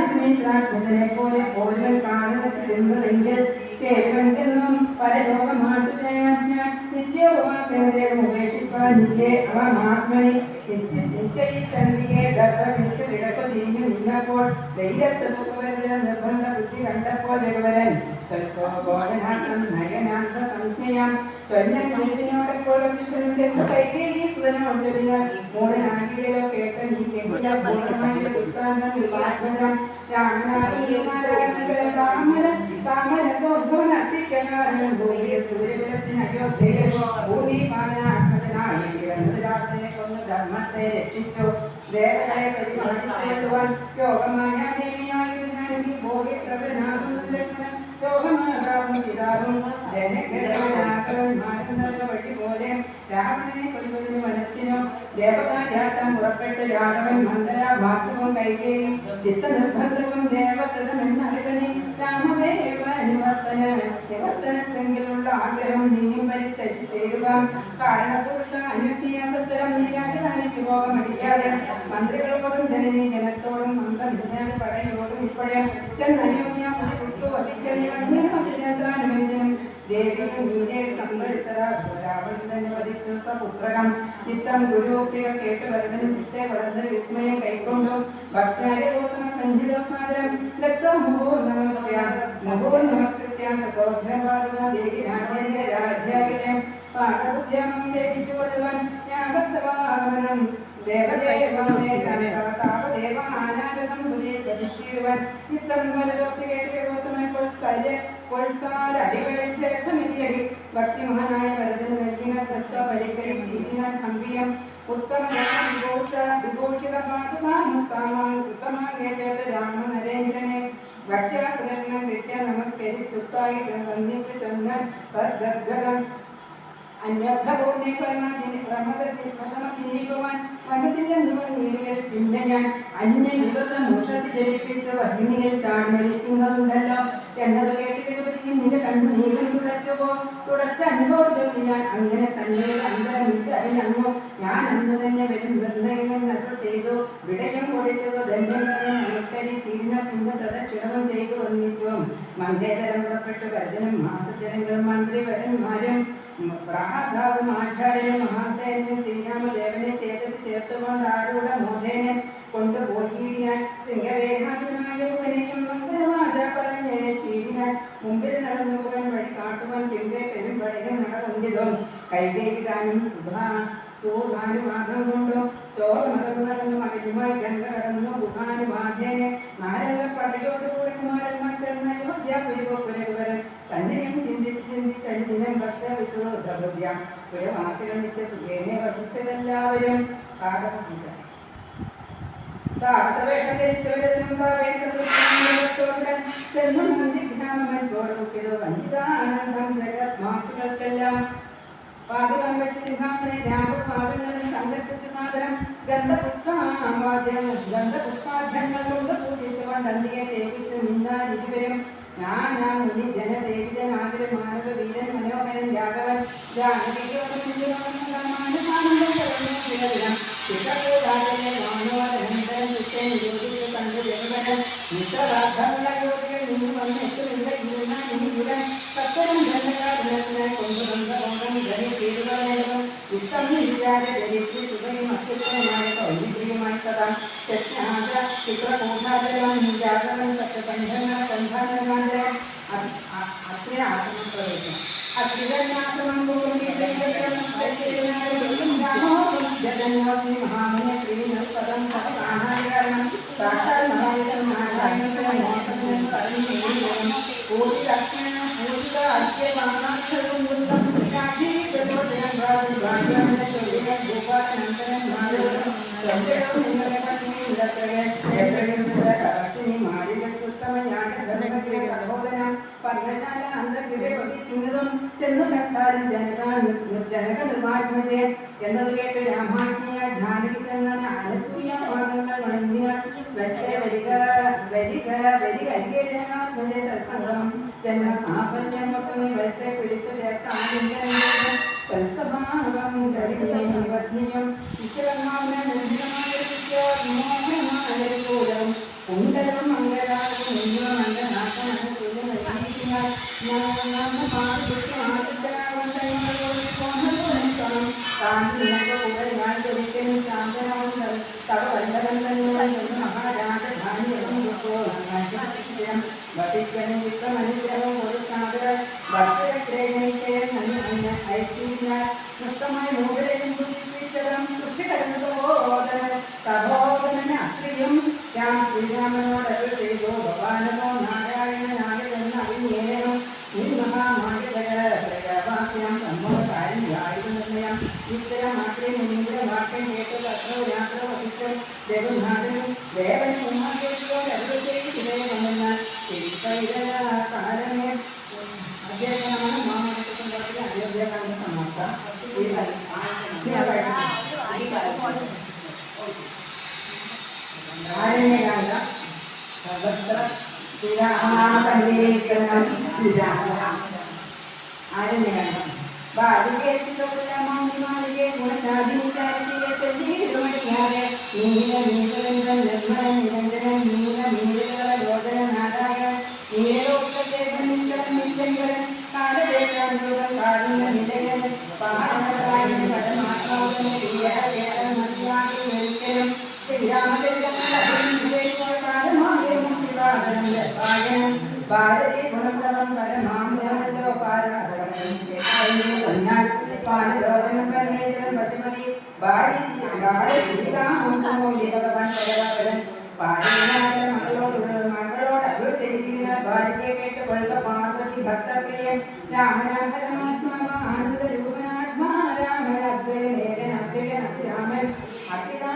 സുമിത്രാത്മജനെ പോലെ ഓരോ കാലത്തിലെങ്കിൽ ചേരുവൻ ചെന്നും നിത്യോപവാസനം ഉപേക്ഷിപ്പാനില്ലേ അവ ആത്മനി നിശ്ചയിച്ചണ്ടിയെ ഗർഭവിളിച്ച് കിടക്കു തിരിഞ്ഞു നിന്നപ്പോൾ ധൈര്യത്ത് നിർബന്ധ ബുദ്ധി കണ്ടപ്പോൾ രഘുവരൻ സ്വൽപ്പോനാഥം നയനാഥ സംജ്ഞയാം ചൊല്ലൻ ഗുരുവിനോടൊപ്പോൾ ചെന്ന് കൈകേയി സുതനോടൊഴിഞ്ഞ മൂടനാകിലോ കേട്ട നീ കെട്ടിയ പൂർണ്ണമായ വൃത്താന്തം വിവാഹം രാമനായി താമരസോദ്ഭവൻ അത്തിക്കാരൻ ഭൂമിയിൽ സൂര്യകുലത്തിന് അയോധ്യയിൽ ഭൂമി പാലനാത്മജനായി രാത്രിയെ കൊന്ന് ധർമ്മത്തെ രക്ഷിച്ചു ദേവതയെ പരിപാലിച്ചുകൊള്ളുവാൻ യോഗമായ ദേവിയായി ഭോഗ്യപ്രവനാകുന്ന ലക്ഷ്മണൻ യോഗമാകാവുന്ന പിതാവും വഴി പോലെ രാവണനെ കൊല്ലുന്നതിന് വനത്തിനോ ദേവകാര്യാത്തം പുറപ്പെട്ട് രാഘവൻ മന്ദര ഭാഗ്യവും കൈകേയി ചിത്തനിർബന്ധവും ദേവകൃതമെന്നറിവനെ രാമദേവ നിവർത്തനത്തെങ്കിലുള്ള ആഗ്രഹം നീയും പരിത്യജ് ചെയ്യുക കാരണപുരുഷ അനുജ്ഞാസത്തരം നീ രാജധാനിക്ക് പോകമടിയാതെ മന്ത്രികളോടും ജനനി ജനത്തോടും മന്ദം പടയോടും ഇപ്പോഴേ ചെന്നയോഗ്യ വസിക്കലിനും ദേവിയും മീരെ സംഘടിച്ചരാവണൻ വധിച്ചു സ്വപുത്രകം ചിത്തം ഗുരുവോക്തികൾ കേട്ട് വരദനും ചിത്തെ വളർന്ന് വിസ്മയം കൈക്കൊണ്ടു ഭക്താരെ ഗോതമ സഞ്ചിതോ സാദരം ദത്തം മുഖോ നമസ്കൃത്യ സൗഭ്യപാടുക ദേവി രാജേന്ദ്ര രാജ്യാഗിലെ പാഠബുദ്ധ്യം സേവിച്ചുകൊള്ളുവാൻ യാഗത്തവാഗമനം ദേവദേവാനാഗതം ഭജിച്ചിടുവാൻ ചിത്തം വലതോക്തി കേട്ട് ഗോതമൻ അടിവഴിച്ചേഖമിരിയടി ഭക്തിമഹാനായ വരദന് നൽകിന ദത്ത പരിക്കരി ചീരിന കമ്പിയം ഉത്തമ വിഭൂഷിത പാട്ടുതാമുത്താമാൻ ഉത്തമാകെ ചേർത്ത് രാമ നരേന്ദ്രനെ ഭക്ത്യാകൃതനം വിദ്യ നമസ്കരിച്ചുത്തായി വന്ദിച്ചു ചൊന്ന സദ്ഗദ്ഗതം അന്വർത്ഥഭൂമി പ്രമദീപവാൻ വനത്തിലെന്നുവൻ നീടുകൾ പിന്നെ ഞാൻ അന്യ ദിവസം മുഷസി ജലിപ്പിച്ച് വഹിനിയിൽ ചാടി മരിക്കുന്നതുണ്ടല്ലോ എന്നത് കേട്ട് തിരുപതിയും നിജ കണ്ടു നീവൻ തുടച്ച അനുഭവത്തിൽ ഞാൻ അങ്ങനെ തന്നെ അന്തരമിട്ട് അതിനങ്ങോ ഞാൻ അന്ന് തന്നെ വരും നിർണയം നല്ലു ചെയ്തു വിടയം കൊടുത്തത് ദണ്ഡങ്ങളെ നമസ്കരിച്ചിരുന്ന പിന്നെ പ്രദക്ഷിണവും ചെയ്തു വന്നിച്ചു മന്ദേതരം പുറപ്പെട്ടു വരജനും മാതൃജനങ്ങളും മന്ത്രിവരന്മാരും പ്രാഹാവും ആചാര്യനും മഹാസേനും ശ്രീരാമദേവനെ ചേർത്തുകൊണ്ട് ആരുടെ മോദേനെ കൊണ്ടുപോയിടിയാൻ ശൃംഗവേഹാനുമായവനെയും മന്ത്രവാച പറഞ്ഞേ ചീടിയാൻ മുമ്പിൽ നടന്നു പോകാൻ വഴി കാട്ടുവാൻ പിമ്പെ പെരുമ്പടകൾ നടകൊണ്ടിതും കൈകേകാനും സുധാനുവാദം കൊണ്ടു ശോകമകന്നു നടന്നു മകനുമായി ഗംഗ കടന്നു ഗുഹാനുവാദ്യനെ നാരംഗപ്പടയോടുകൂടി കുമാരന്മാർ ചെന്ന അയോധ്യാപുരവരൻ തന്നെയും ചിന്തിച്ചടിദിനം ഭക്ത വിശ്വബുദ്ധ്യ പുരവാസികൾ നിത്യ സുഖേനെ വസിച്ചതെല്ലാവരും താപസവേഷം ധരിച്ചവരതിനും ചെന്നു നന്ദിഗ്രാമത്തോടുക്കിയത് വഞ്ചിതാനന്ദം ജഗത്മാസികൾക്കെല്ലാം പാതകം വെച്ച് സിംഹാസനെ രാമപാദങ്ങളിൽ സങ്കല്പിച്ച സാധനം ഗന്ധപുഷ്പാഢ്യങ്ങൾ കൊണ്ട് പൂജിച്ചുകൊണ്ട് അന്തിയെ സേവിച്ച് നിന്നാൽ ഇരുവരും ഞാനാ മുനി ജനസേവിതനാതിരും മാനവ വീരൻ മനോഹരൻ രാഘവൻ കണ്ടു ജഗവരൻ മിത്രരാധമുള്ള യോഗികൾ നിന്ന് വന്നെത്തുമില്ല ഇരുവൻ സത്വരം ഗ്രന്ഥകാരനായി കൊണ്ടുവന്ന ധരിച്ചിരുവനേരം ഇഷ്ടമില്ലാതെ ധരിച്ച് സുഖയും അത്യുത്തമമായ സൗന്ദര്യമായി കഥാം ചിത്രകൂടാതരം രാഘവൻ സത്യസന്ധനാന്തരം അത്ര ആശ്രമം പ്രവേശനം അത്രികന്യാശ്രമം ജഗന്നാഥി മഹാമുനി ശ്രീനൽപദം സഹാരണം സാക്ഷാൽ പർണശാല അന്തർഗൃഹേ വസിക്കുന്നതും ചെന്നു കണ്ടാലും ജനക നിർമ്മാർജ്ജനത്തെ എന്നത് കേട്ട് രാമാജ്ഞയ ജാനകി ചെന്ന അനസൂയ പാദങ്ങൾ വണങ്ങിയ വെച്ചേ വരിക അരികെ ജനാത്മജയ സത്സംഗം ജന്മ സാഫല്യം ഒട്ടുങ്ങി വെച്ചേ പിടിച്ചു ചേർക്കാനും വിശ്വകർമാവിനെ കുണ്ടലം മംഗളാകും മംഗളനാഥനാണ് ശ്രീരാമനോട് ചെയ്തു ഭഗവാനോ നാരായണനായ എന്നറിഞ്ഞേരം ഈ മഹാമായവാസ്യം സംഭവകാരിയായിരുന്നു നിർണയം ഇത്തരം മാത്രമേ മുനിയുടെ വാക്യം കേട്ട് അത്ര യാത്ര വഹിച്ച് ജഗന്നാഥനും ദേവനും ഉമാദേവിയോട് അവിടത്തേക്ക് തിരയെ വന്നെന്ന് കാലമേ അദ്ദേഹമാണ് മാമാസത്തിൽ അയോധ്യകാലം സമാപ്തം ആരണ്യകാല സർവത്ര ശ്രീരാമനാമസങ്കീർത്തനം ആരണ്യകാലം ബാലികേശിതോല്ലമാലികേ ഗുണസാധിനിക്കാരിയാതെ നീല നീലരഞ്ജൻ നിർമ്മലൻ നിരഞ്ജനൻ നീല നീലയോജന നാരായണൻ നീലോക്തേജനിന്ദ്രൻ നിത്യങ്കരൻ കാലദേശാന്തരം കാരുണ്യ നിലയൻ പഹാരനാരായണൻ പരമാത്മാവനെ പ്രിയകേരൻ മതിയാകി ഒരിക്കലും ഭാരതി ഗുണന്തവം പരമാമല്ലോ പാരലോചനം പരമേശ്വരൻ പശുപതി മകളോട് അരുൾ ചെയ്തിരുന്ന ഭാര്യയെ കേട്ട് കൊണ്ട പാർവതി ഭക്തപ്രിയൻ രാമനാം പരമാത്മാവ ആനന്ദ രൂപനാത്മാ രാമൻ അദ്വൈതൻ അദ്വൈതൻ രാമൻ അഭിതാ